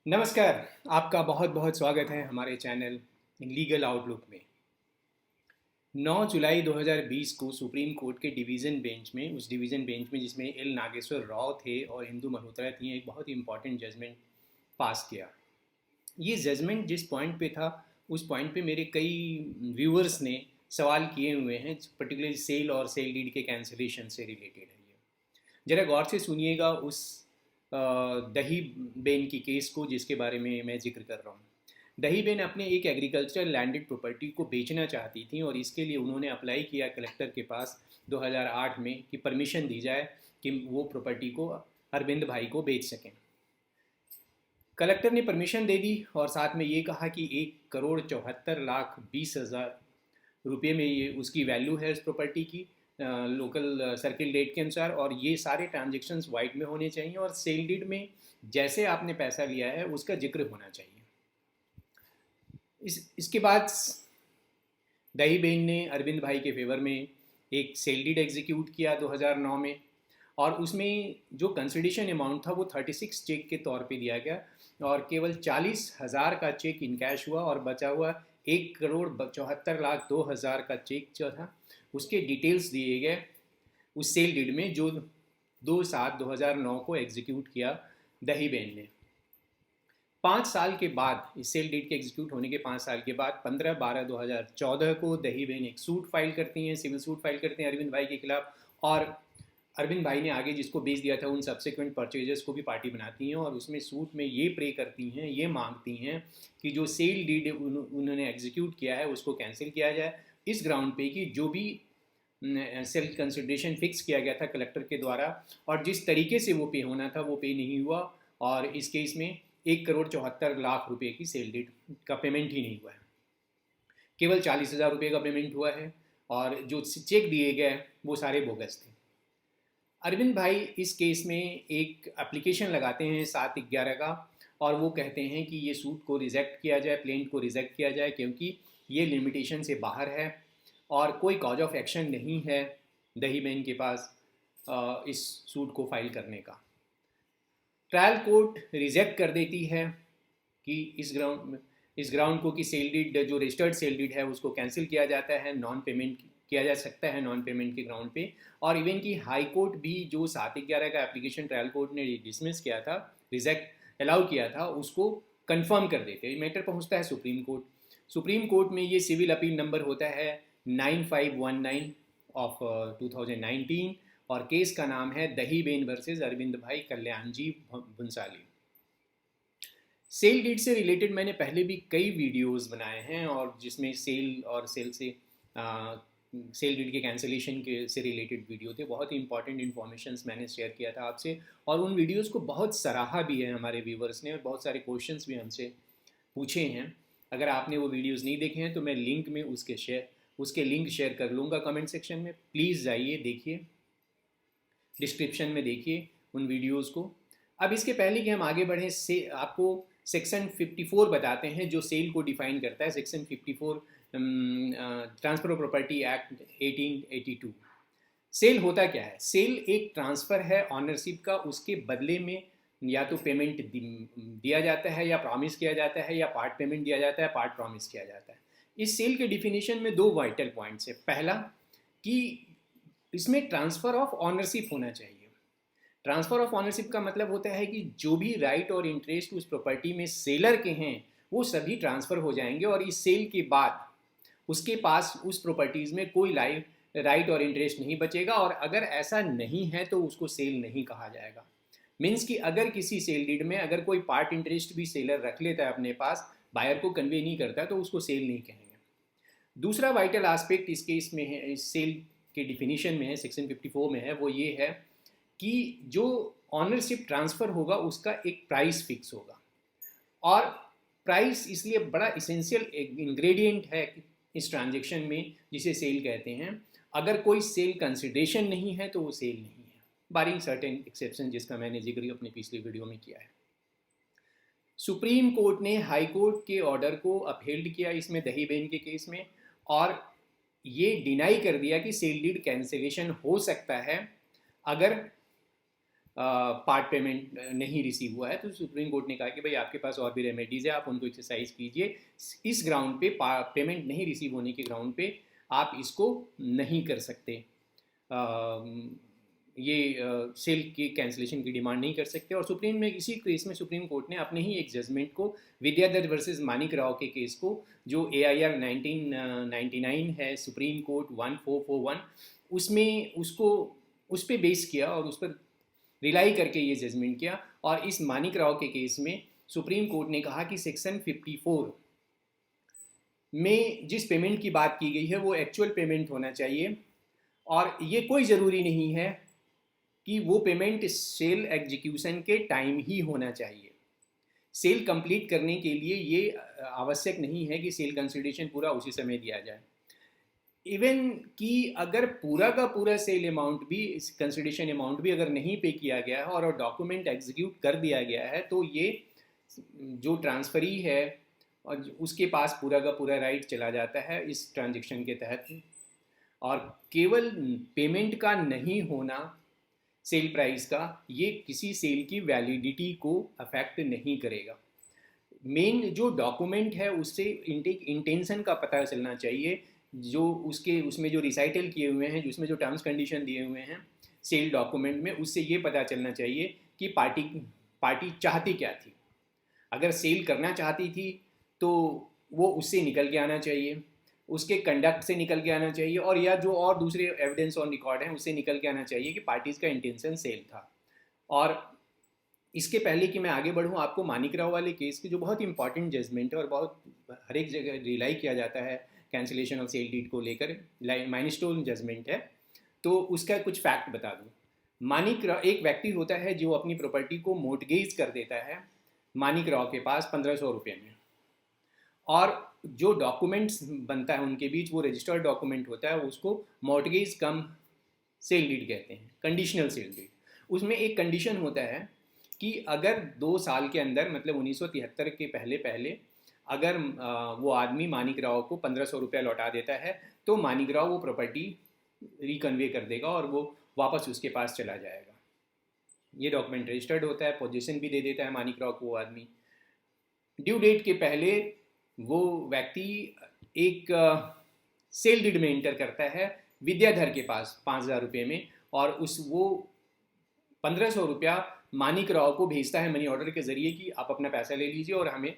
नमस्कार। आपका बहुत बहुत स्वागत है हमारे चैनल लीगल आउटलुक में। 9 जुलाई 2020 को सुप्रीम कोर्ट के डिवीज़न बेंच में जिसमें एल नागेश्वर राव थे और इंदु मल्होत्रा थी, एक बहुत ही इंपॉर्टेंट जजमेंट पास किया। ये जजमेंट जिस पॉइंट पे था उस पॉइंट पे मेरे कई व्यूअर्स ने सवाल किए हुए हैं, पर्टिकुलरली सेल और सेल डीड के कैंसिलेशन से रिलेटेड है ये। ज़रा गौर से सुनिएगा उस दही बेन की केस को जिसके बारे में मैं जिक्र कर रहा हूँ। दही बेन अपने एक एग्रीकल्चरल लैंडेड प्रॉपर्टी को बेचना चाहती थी और इसके लिए उन्होंने अप्लाई किया कलेक्टर के पास 2008 में कि परमिशन दी जाए कि वो प्रॉपर्टी को अरविंद भाई को बेच सकें। कलेक्टर ने परमिशन दे दी और साथ में ये कहा कि 1,74,20,000 रुपये में ये उसकी वैल्यू है इस प्रॉपर्टी की लोकल सर्किल रेट के अनुसार, और ये सारे ट्रांजेक्शन्स वाइट में होने चाहिए और सेल डीड में जैसे आपने पैसा लिया है उसका जिक्र होना चाहिए। इसके बाद दही बेन ने अरविंद भाई के फेवर में एक सेल डीड एग्जीक्यूट किया 2009 में, और उसमें जो कंसिडरेशन अमाउंट था वो 36 चेक के तौर पे दिया गया और केवल 40,000 का चेक इन कैश हुआ और बचा हुआ 1,74,02,000 का चेक जो था उसके डिटेल्स दिए गए उस सेल डीड में जो 2/7/2009 को एग्जीक्यूट किया दही बेन ने। 5 साल के बाद इस सेल डीड के एग्जीक्यूट होने के 5 साल के बाद 15/12/2014 को दही बेन एक सूट फाइल करती हैं, सिविल सूट फाइल करते हैं अरविंद भाई के खिलाफ, और अरविंद भाई ने आगे जिसको बेच दिया था उन सब्सिक्वेंट परचेजर्स को भी पार्टी बनाती हैं और उसमें सूट में ये प्रे करती हैं, ये मांगती हैं कि जो सेल डीड उन्होंने एग्जीक्यूट किया है उसको कैंसिल किया जाए, इस ग्राउंड पे कि जो भी सेल कंसिडरेशन फिक्स किया गया था कलेक्टर के द्वारा और जिस तरीके से वो पे होना था वो पे नहीं हुआ, और इस केस में 1,74,00,000 रुपये की सेल डीड का पेमेंट ही नहीं हुआ है, केवल 40,000 रुपये का पेमेंट हुआ है और जो चेक दिए गए वो सारे बोगस थे। अरविंद भाई इस केस में एक एप्लीकेशन लगाते हैं 7/11 का और वो कहते हैं कि ये सूट को रिजेक्ट किया जाए, प्लेंट को रिजेक्ट किया जाए क्योंकि ये लिमिटेशन से बाहर है और कोई कॉज ऑफ एक्शन नहीं है दही बेन के पास इस सूट को फाइल करने का। ट्रायल कोर्ट रिजेक्ट कर देती है कि इस ग्राउंड को कि सेल डीड जो रजिस्टर्ड सेल डीड है उसको कैंसिल किया जाता है, नॉन पेमेंट किया जा सकता है नॉन पेमेंट के ग्राउंड पे, और इवन की हाई कोर्ट भी जो 7/11 का एप्लीकेशन ट्रायल कोर्ट ने डिसमिस किया था, रिजेक्ट अलाउ किया था, उसको कंफर्म कर देते हैं। मैटर पहुंचता है सुप्रीम कोर्ट में ये सिविल अपील नंबर होता है 9519 ऑफ 2019 और केस का नाम है दही बेन वर्सेस अरविंद भाई कल्याण जी भंसाली। सेल डीड से रिलेटेड मैंने पहले भी कई वीडियोस बनाए हैं और जिसमें सेल और सेल डीड के कैंसिलेशन के से रिलेटेड वीडियो थे, बहुत ही इंपॉर्टेंट इन्फॉर्मेशन मैंने शेयर किया था आपसे और उन वीडियोस को बहुत सराहा भी है हमारे व्यूवर्स ने और बहुत सारे क्वेश्चंस भी हमसे पूछे हैं। अगर आपने वो वीडियोस नहीं देखे हैं तो मैं लिंक में उसके लिंक शेयर कर लूँगा कमेंट सेक्शन में, प्लीज़ जाइए देखिए, डिस्क्रिप्शन में देखिए उन वीडियोस को। अब इसके पहले कि हम आगे बढ़ें से आपको सेक्शन 54 बताते हैं जो सेल को डिफाइन करता है। Section 54 transfer of property act 1882। Sale होता क्या है? सेल एक ट्रांसफ़र है ऑनरशिप का, उसके बदले में या तो पेमेंट दिया जाता है या प्रॉमिस किया जाता है या पार्ट पेमेंट दिया जाता है, पार्ट प्रॉमिस किया जाता है। इस सेल के डिफिनीशन में 2 वाइटल पॉइंट्स है। पहला कि इसमें ट्रांसफ़र ऑफ ऑनरशिप होना चाहिए। ट्रांसफ़र ऑफ ऑनरशिप का मतलब होता है कि जो भी राइट और इंटरेस्ट उस प्रॉपर्टी में सेलर के हैं वो सभी ट्रांसफ़र हो जाएंगे और इस सेल के बाद उसके पास उस प्रॉपर्टीज़ में कोई राइट और इंटरेस्ट नहीं बचेगा, और अगर ऐसा नहीं है तो उसको सेल नहीं कहा जाएगा। मीन्स कि अगर किसी सेल डीड में अगर कोई पार्ट इंटरेस्ट भी सेलर रख लेता है अपने पास, बायर को कन्वे नहीं करता, तो उसको सेल नहीं कहेंगे। दूसरा वाइटल एस्पेक्ट इस केस में है, इस सेल के डिफिनीशन में है, सेक्शन 54 में है, वो ये है कि जो ऑनरशिप ट्रांसफ़र होगा उसका एक प्राइस फिक्स होगा, और प्राइस इसलिए बड़ा इसेंशियल इंग्रेडिएंट है इस ट्रांजेक्शन में जिसे सेल कहते हैं। अगर कोई सेल कंसिडरेशन नहीं है तो वो सेल नहीं है, बारिंग सर्टेन एक्सेप्शन जिसका मैंने जिक्र अपने पिछले वीडियो में किया है। सुप्रीम कोर्ट ने हाई कोर्ट के ऑर्डर को अपहेल्ड किया इसमें दही बेन के केस में, और ये डिनाई कर दिया कि सेल डीड कैंसिलेशन हो सकता है अगर पार्ट पेमेंट नहीं रिसीव हुआ है, तो सुप्रीम कोर्ट ने कहा कि भाई आपके पास और भी रेमेडीज़ है, आप उनको एक्सरसाइज कीजिए। इस ग्राउंड पे पेमेंट नहीं रिसीव होने के ग्राउंड पे आप इसको नहीं कर सकते, ये सेल की कैंसिलेशन की डिमांड नहीं कर सकते। और सुप्रीम में इसी केस में सुप्रीम कोर्ट ने अपने ही एक जजमेंट को, विद्याधर वर्सेस मानिक राव के केस को, जो AIR 1999 है, सुप्रीम कोर्ट 1441, उसमें उसको उस पर बेस किया और उस पर रिलाई करके ये जजमेंट किया। और इस मानिक राव के केस में सुप्रीम कोर्ट ने कहा कि सेक्शन 54 में जिस पेमेंट की बात की गई है वो एक्चुअल पेमेंट होना चाहिए, और ये कोई ज़रूरी नहीं है कि वो पेमेंट सेल एग्जीक्यूशन के टाइम ही होना चाहिए। सेल कंप्लीट करने के लिए ये आवश्यक नहीं है कि सेल कंसिडरेशन पूरा उसी समय दिया जाए। इवन कि अगर पूरा का पूरा सेल अमाउंट भी, कंसिडरेशन अमाउंट भी अगर नहीं पे किया गया है और डॉक्यूमेंट एग्जीक्यूट कर दिया गया है, तो ये जो ट्रांसफरी है और उसके पास पूरा का पूरा राइट चला जाता है इस ट्रांजेक्शन के तहत। और केवल पेमेंट का नहीं होना सेल प्राइस का, ये किसी सेल की वैलिडिटी को अफेक्ट नहीं करेगा। मेन जो डॉक्यूमेंट है उससे इंटेंशन का पता चलना चाहिए, जो उसमें जो रिसाइटल किए हुए हैं, उसमें जो टर्म्स कंडीशन दिए हुए हैं सेल डॉक्यूमेंट में, उससे ये पता चलना चाहिए कि पार्टी चाहती क्या थी। अगर सेल करना चाहती थी तो वो उससे निकल के आना चाहिए, उसके कंडक्ट से निकल के आना चाहिए, और या जो और दूसरे एविडेंस ऑन रिकॉर्ड हैं उससे निकल के आना चाहिए कि पार्टीज़ का इंटेंशन सेल था। और इसके पहले कि मैं आगे बढ़ूँ, आपको मानिक राव वाले केस की जो बहुत इंपॉर्टेंट जजमेंट है और बहुत हर एक जगह रिलाई किया जाता है कैंसिलेशन ऑफ सेल डीड को लेकर, माइलस्टोन जजमेंट है, तो उसका कुछ फैक्ट बता दूँ। मानिक राव एक व्यक्ति होता है जो अपनी प्रॉपर्टी को मोर्टगेज कर देता है मानिक राव के पास 1500 रुपये में, और जो डॉक्यूमेंट्स बनता है उनके बीच वो रजिस्टर्ड डॉक्यूमेंट होता है, उसको मॉर्टगेज कम सेल डीड कहते हैं, कंडीशनल सेल डीड। उसमें एक कंडीशन होता है कि अगर 2 साल के अंदर, मतलब 1973 के पहले पहले अगर वो आदमी मानिक राव को 1500 रुपया लौटा देता है, तो मानिक राव वो प्रॉपर्टी रिकन्वे कर देगा और वो वापस उसके पास चला जाएगा। ये डॉक्यूमेंट रजिस्टर्ड होता है, पोजीशन भी दे देता है मानिक राव को वो आदमी। ड्यू डेट के पहले वो व्यक्ति एक सेल डीड में इंटर करता है विद्याधर के पास 5000 रुपये में, और वो 1500 रुपया मानिक राव को भेजता है मनी ऑर्डर के जरिए कि आप अपना पैसा ले लीजिए और हमें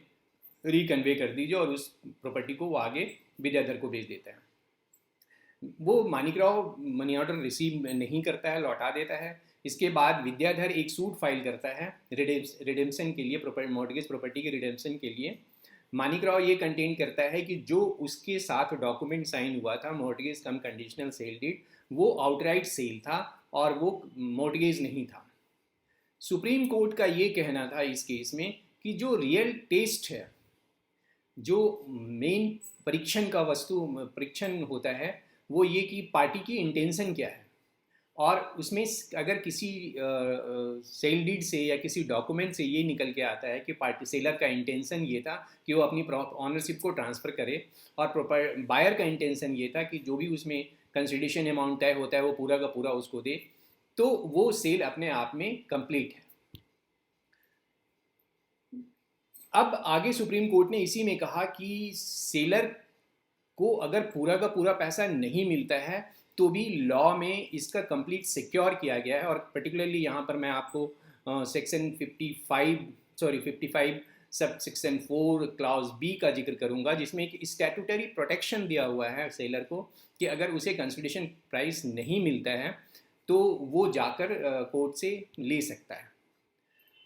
रिकन्वे कर दीजिए, और उस प्रॉपर्टी को वो आगे विद्याधर को भेज देता है। वो Manik Rao money order receive नहीं करता है, लौटा देता है। इसके बाद विद्याधर एक सूट फाइल करता है रिडेम्पशन के लिए, मॉर्टगेज प्रॉपर्टी के रिडेम्पशन के लिए। मानिक राव ये कंटेन करता है कि जो उसके साथ डॉक्यूमेंट साइन हुआ था मॉर्टगेज कम कंडीशनल सेल डीड, वो आउटराइट सेल था और वो मॉर्टगेज नहीं था। सुप्रीम कोर्ट का ये कहना था इस केस में कि जो रियल टेस्ट है, जो मेन परीक्षण होता है, वो ये कि पार्टी की इंटेंशन क्या है, और उसमें अगर किसी सेल डीड से या किसी डॉक्यूमेंट से ये निकल के आता है कि पार्टी सेलर का इंटेंशन ये था कि वो अपनी ऑनरशिप को ट्रांसफ़र करे, और बायर का इंटेंशन ये था कि जो भी उसमें कंसिडरेशन अमाउंट तय होता है वो पूरा का पूरा उसको दे, तो वो सेल अपने आप में कंप्लीट है। अब आगे सुप्रीम कोर्ट ने इसी में कहा कि सेलर को अगर पूरा का पूरा पैसा नहीं मिलता है तो भी लॉ में इसका कंप्लीट सिक्योर किया गया है। और पर्टिकुलरली यहाँ पर मैं आपको section 55 sub section 4 clause B का जिक्र करूँगा, जिसमें एक स्टैट्यूटरी प्रोटेक्शन दिया हुआ है सेलर को कि अगर उसे कंसिडरेशन प्राइस नहीं मिलता है तो वो जाकर कोर्ट से ले सकता है।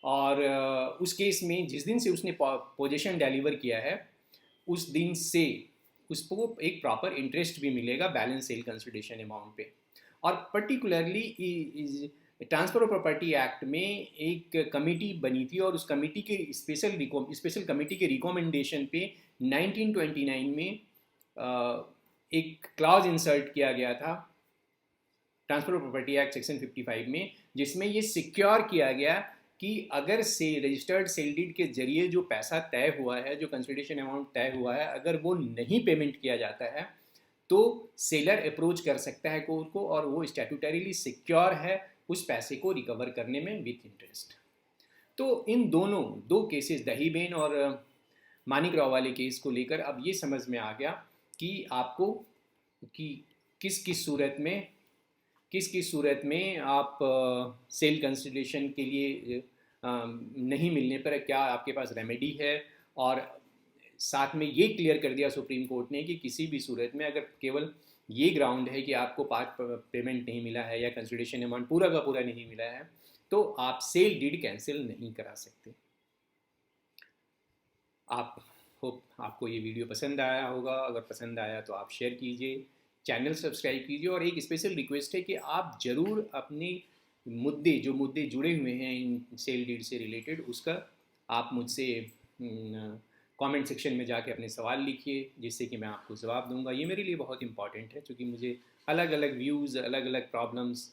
और उस केस में जिस दिन से उसने पोजीशन डिलीवर किया है उस दिन से उसको एक प्रॉपर इंटरेस्ट भी मिलेगा बैलेंस सेल कंसिडरेशन अमाउंट पे। और particularly transfer of property act में एक कमेटी बनी थी, और उस कमेटी के स्पेशल कमेटी के रिकमेंडेशन पे 1929 में एक क्लॉज इंसर्ट किया गया था transfer of property act section 55 में, जिसमें ये सिक्योर किया गया कि अगर रजिस्टर्ड सेल डीड के जरिए जो पैसा तय हुआ है, जो कंसिडरेशन अमाउंट तय हुआ है, अगर वो नहीं पेमेंट किया जाता है तो सेलर अप्रोच कर सकता है कोर्ट को, और वो स्टैट्यूटरीली सिक्योर है उस पैसे को रिकवर करने में विथ इंटरेस्ट। तो इन दोनों दो केसेस, दही बेन और मानिक राव वाले केस को लेकर अब ये समझ में आ गया कि आपको कि किस किस सूरत में आप सेल कंसिडरेशन के लिए नहीं मिलने पर क्या आपके पास रेमेडी है। और साथ में ये क्लियर कर दिया सुप्रीम कोर्ट ने कि किसी भी सूरत में अगर केवल ये ग्राउंड है कि आपको पार्ट पेमेंट नहीं मिला है या कंसिडरेशन अमाउंट पूरा का पूरा नहीं मिला है, तो आप सेल डीड कैंसिल नहीं करा सकते। आप होप आपको ये वीडियो पसंद आया होगा। अगर पसंद आया तो आप शेयर कीजिए, चैनल सब्सक्राइब कीजिए। और एक स्पेशल रिक्वेस्ट है कि आप ज़रूर अपने मुद्दे जुड़े हुए हैं इन सेल डीड से रिलेटेड, उसका आप मुझसे कमेंट सेक्शन में जाके अपने सवाल लिखिए, जिससे कि मैं आपको जवाब दूंगा। ये मेरे लिए बहुत इंपॉर्टेंट है, क्योंकि मुझे अलग अलग व्यूज़, अलग अलग प्रॉब्लम्स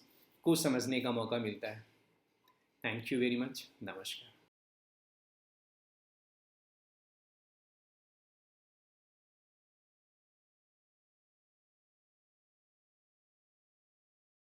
को समझने का मौका मिलता है। Thank you very much. नमस्कार।